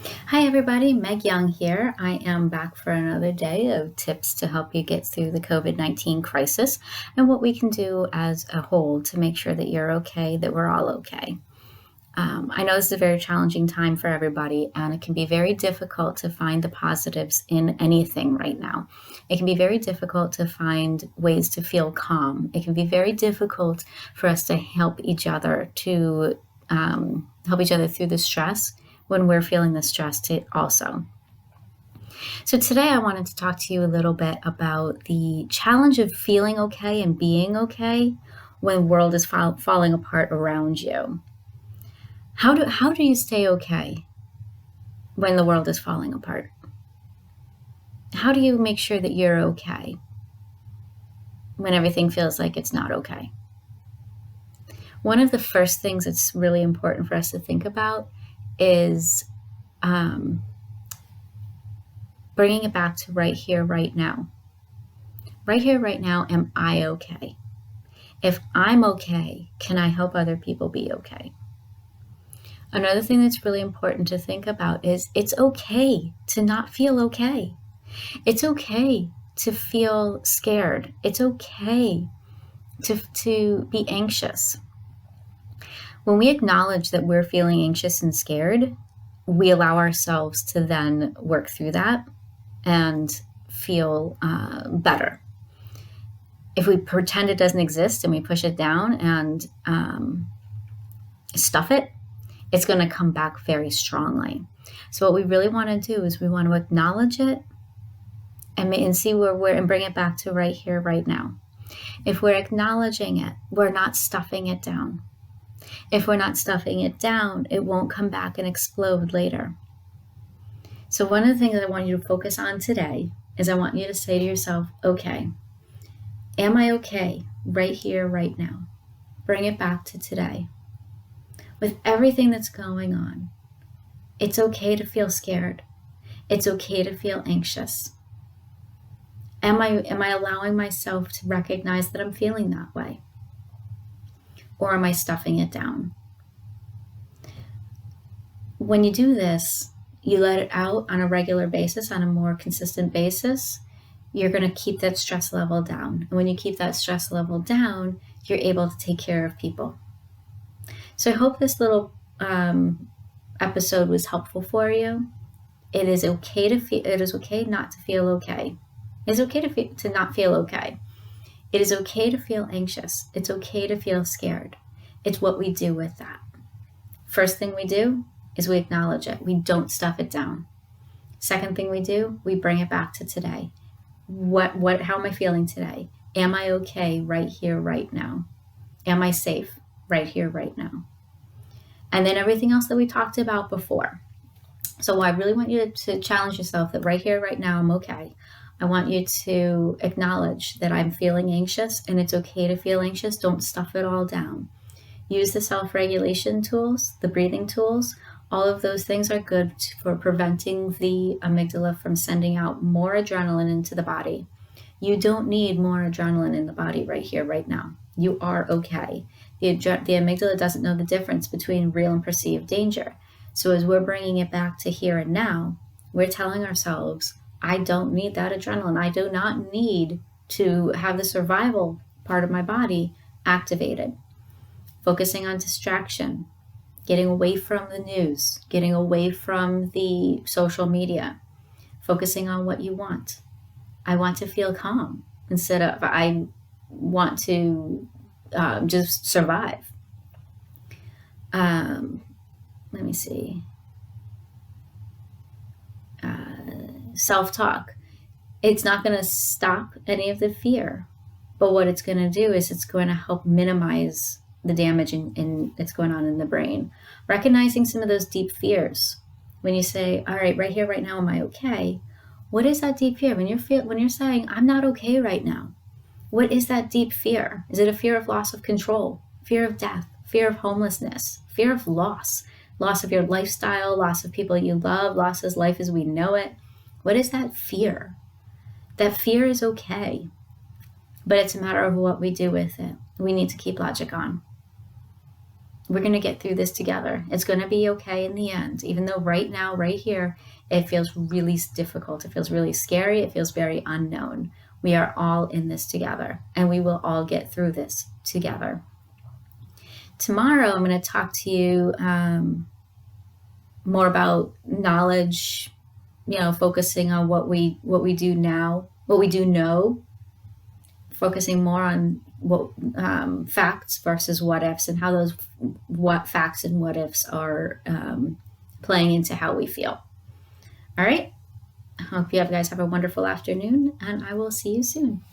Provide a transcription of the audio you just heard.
Hi, everybody. Meg Young here. I am back for another day of tips to help you get through the COVID-19 crisis and what we can do as a whole to make sure that you're okay, that we're all okay. I know this is a very challenging time for everybody, and it can be very difficult to find the positives in anything right now. It can be very difficult to find ways to feel calm. It can be very difficult for us to help each other through the stress when we're feeling the stress also. So today I wanted to talk to you a little bit about the challenge of feeling okay and being okay when the world is falling apart around you. How do you stay okay when the world is falling apart? How do you make sure that you're okay when everything feels like it's not okay? One of the first things that's really important for us to think about is bringing it back to right here, right now. Right here, right now, am I okay? If I'm okay, can I help other people be okay? Another thing that's really important to think about is it's okay to not feel okay. It's okay to feel scared. It's okay to be anxious. When we acknowledge that we're feeling anxious and scared, we allow ourselves to then work through that and feel better. If we pretend it doesn't exist and we push it down and stuff it, it's going to come back very strongly. So what we really want to do is we want to acknowledge it and see where and bring it back to right here, right now. If we're acknowledging it, we're not stuffing it down. If we're not stuffing it down, it won't come back and explode later. So one of the things that I want you to focus on today is I want you to say to yourself, okay, am I okay right here, right now? Bring it back to today. With everything that's going on, it's okay to feel scared. It's okay to feel anxious. Am I allowing myself to recognize that I'm feeling that way? Or am I stuffing it down? When you do this, you let it out on a regular basis, on a more consistent basis, you're going to keep that stress level down. And when you keep that stress level down, you're able to take care of people. So I hope this little episode was helpful for you. It is okay to feel. It is okay not to feel okay. It's okay to not feel okay. It is okay to feel anxious. It's okay to feel scared. It's what we do with that. First thing we do is we acknowledge it. We don't stuff it down. Second thing we do, we bring it back to today. How am I feeling today? Am I okay right here, right now? Am I safe right here, right now? And then everything else that we talked about before. So I really want you to challenge yourself that right here, right now, I'm okay. I want you to acknowledge that I'm feeling anxious, and it's okay to feel anxious. Don't stuff it all down. Use the self-regulation tools, the breathing tools. All of those things are good for preventing the amygdala from sending out more adrenaline into the body. You don't need more adrenaline in the body right here, right now. You are okay. The amygdala doesn't know the difference between real and perceived danger. So as we're bringing it back to here and now, we're telling ourselves, I don't need that adrenaline. I do not need to have the survival part of my body activated. Focusing on distraction, getting away from the news, getting away from the social media, focusing on what you want. I want to feel calm instead of I want to just survive. Let me see. Self-talk. It's not going to stop any of the fear, but what it's going to do is it's going to help minimize the damage that's going on in the brain. Recognizing some of those deep fears. When you say, all right, right here, right now, am I okay? What is that deep fear? When you're saying, I'm not okay right now, what is that deep fear? Is it a fear of loss of control, fear of death, fear of homelessness, fear of loss of your lifestyle, loss of people you love, loss of life as we know it? What is that fear? That fear is okay, but it's a matter of what we do with it. We need to keep logic on. We're going to get through this together. It's going to be okay in the end, even though right now, right here, it feels really difficult. It feels really scary. It feels very unknown. We are all in this together, and we will all get through this together. Tomorrow, I'm going to talk to you more about knowledge, focusing on what we do now, what we do know, focusing more on what facts versus what ifs, and how those what facts and what ifs are playing into how we feel. All right. I hope you guys have a wonderful afternoon, and I will see you soon.